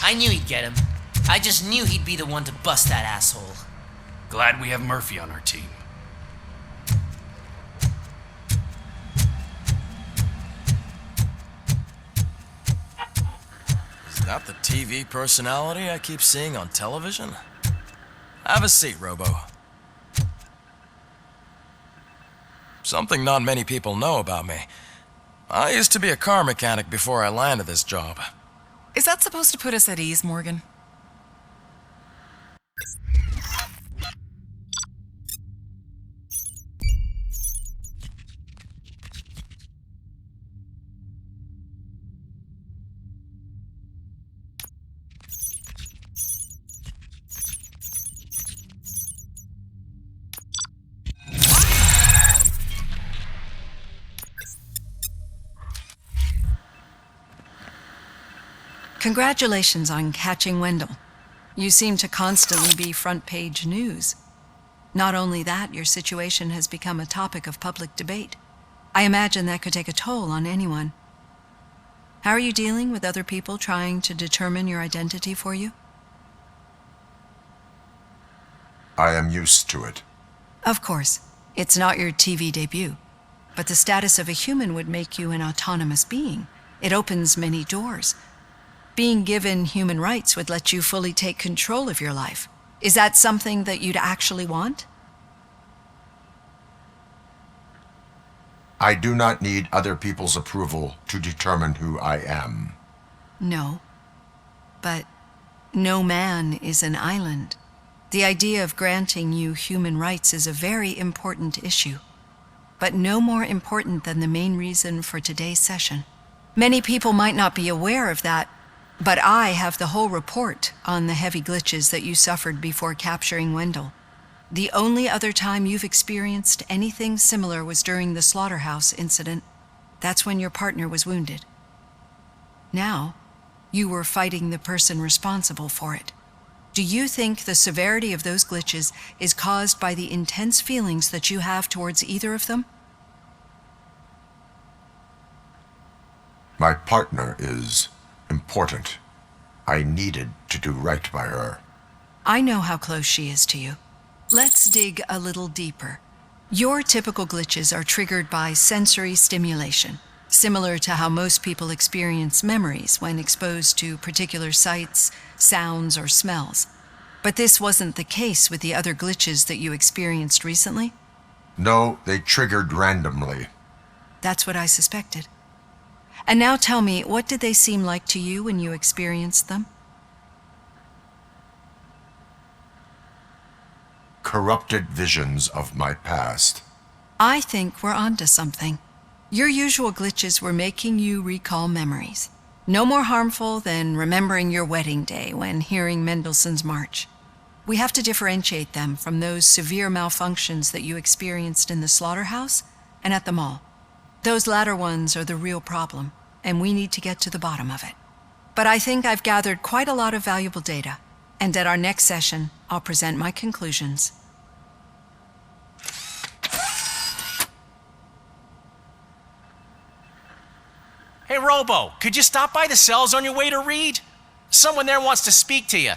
I knew he'd get him. I just knew he'd be the one to bust that asshole. Glad we have Murphy on our team. Is that the TV personality I keep seeing on television? Have a seat, Robo. Something not many people know about me. I used to be a car mechanic before I landed this job. Is that supposed to put us at ease, Morgan? Congratulations on catching Wendell. You seem to constantly be front-page news. Not only that, your situation has become a topic of public debate. I imagine that could take a toll on anyone. How are you dealing with other people trying to determine your identity for you? I am used to it. Of course, it's not your TV debut. But the status of a human would make you an autonomous being. It opens many doors. Being given human rights would let you fully take control of your life. Is that something that you'd actually want? I do not need other people's approval to determine who I am. No. But no man is an island. The idea of granting you human rights is a very important issue, but no more important than the main reason for today's session. Many people might not be aware of that, but I have the whole report on the heavy glitches that you suffered before capturing Wendell. The only other time you've experienced anything similar was during the slaughterhouse incident. That's when your partner was wounded. Now, you were fighting the person responsible for it. Do you think the severity of those glitches is caused by the intense feelings that you have towards either of them? My partner is important. I needed to do right by her. I know how close she is to you. Let's dig a little deeper. Your typical glitches are triggered by sensory stimulation, similar to how most people experience memories when exposed to particular sights, sounds, or smells. But this wasn't the case with the other glitches that you experienced recently? No, they triggered randomly. That's what I suspected. And now tell me, what did they seem like to you when you experienced them? Corrupted visions of my past. I think we're onto something. Your usual glitches were making you recall memories. No more harmful than remembering your wedding day when hearing Mendelssohn's March. We have to differentiate them from those severe malfunctions that you experienced in the slaughterhouse and at the mall. Those latter ones are the real problem, and we need to get to the bottom of it. But I think I've gathered quite a lot of valuable data, and at our next session, I'll present my conclusions. Hey, Robo, could you stop by the cells on your way to Reed? Someone there wants to speak to you.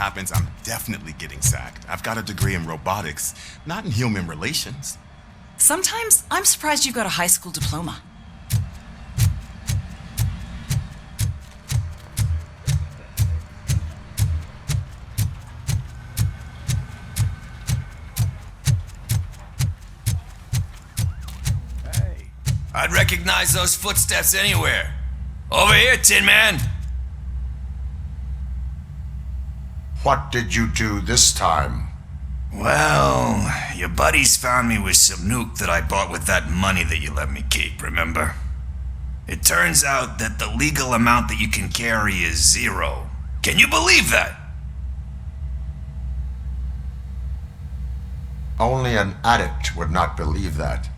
happens, I'm definitely getting sacked. I've got a degree in robotics, not in human relations. Sometimes I'm surprised you've got a high school diploma. I'd recognize those footsteps anywhere. Over here, Tin Man. What did you do this time? Well, your buddies found me with some nuke that I bought with that money that you let me keep, remember? It turns out that the legal amount that you can carry is 0. Can you believe that? Only an addict would not believe that.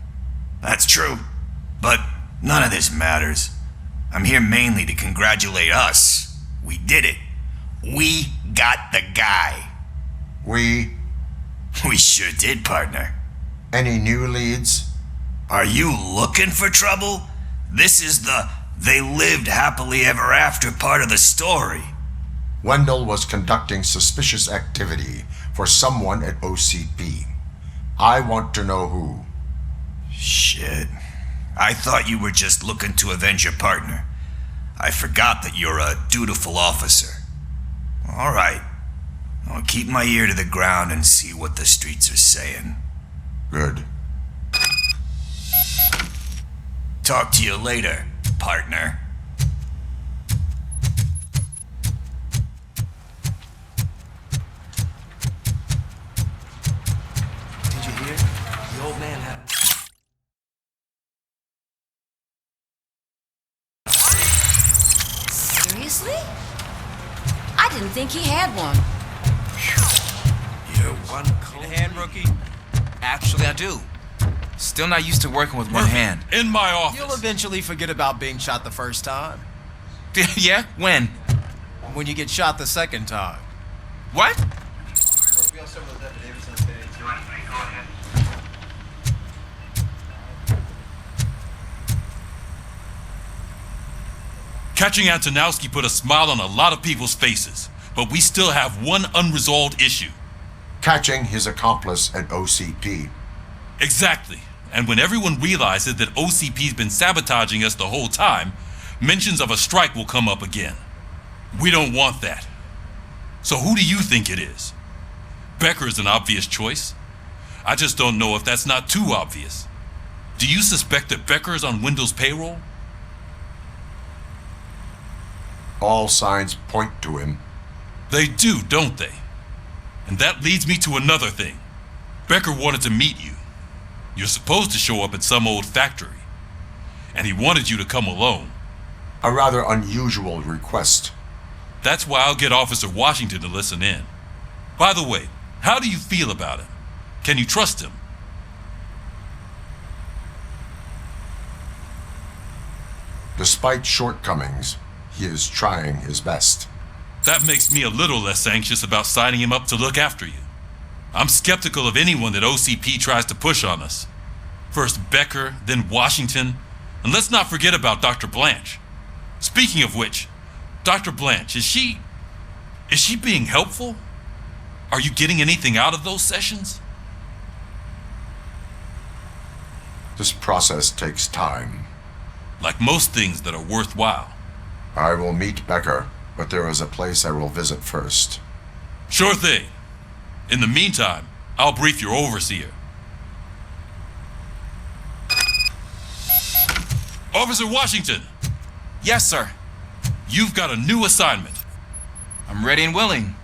That's true. But none of this matters. I'm here mainly to congratulate us. We did it. We got the guy. We? We sure did, partner. Any new leads? Are you looking for trouble? This is the they lived happily ever after part of the story. Wendell was conducting suspicious activity for someone at OCP. I want to know who. Shit. I thought you were just looking to avenge your partner. I forgot that you're a dutiful officer. All right. I'll keep my ear to the ground and see what the streets are saying. Good. Talk to you later, partner. Did you hear? The old man had... Seriously? I didn't think he had one. You're one cold. Need a hand, rookie? Actually, I do. Still not used to working with one hand. In my office. You'll eventually forget about being shot the first time. Yeah? When? When you get shot the second time. What? Catching Antonowski put a smile on a lot of people's faces, but we still have one unresolved issue. Catching his accomplice at OCP. Exactly. And when everyone realizes that OCP's been sabotaging us the whole time, mentions of a strike will come up again. We don't want that. So who do you think it is? Becker is an obvious choice. I just don't know if that's not too obvious. Do you suspect that Becker is on Wendell's payroll? All signs point to him. They do, don't they? And that leads me to another thing. Becker wanted to meet you. You're supposed to show up at some old factory. And he wanted you to come alone. A rather unusual request. That's why I'll get Officer Washington to listen in. By the way, how do you feel about him? Can you trust him? Despite shortcomings, he is trying his best. That makes me a little less anxious about signing him up to look after you. I'm skeptical of anyone that OCP tries to push on us. First Becker, then Washington, and let's not forget about Dr. Blanche. Speaking of which, Dr. Blanche, is she being helpful? Are you getting anything out of those sessions? This process takes time. Like most things that are worthwhile. I will meet Becker, but there is a place I will visit first. Sure thing. In the meantime, I'll brief your overseer. Officer Washington, Yes, sir. you've got a new assignment. I'm ready and willing.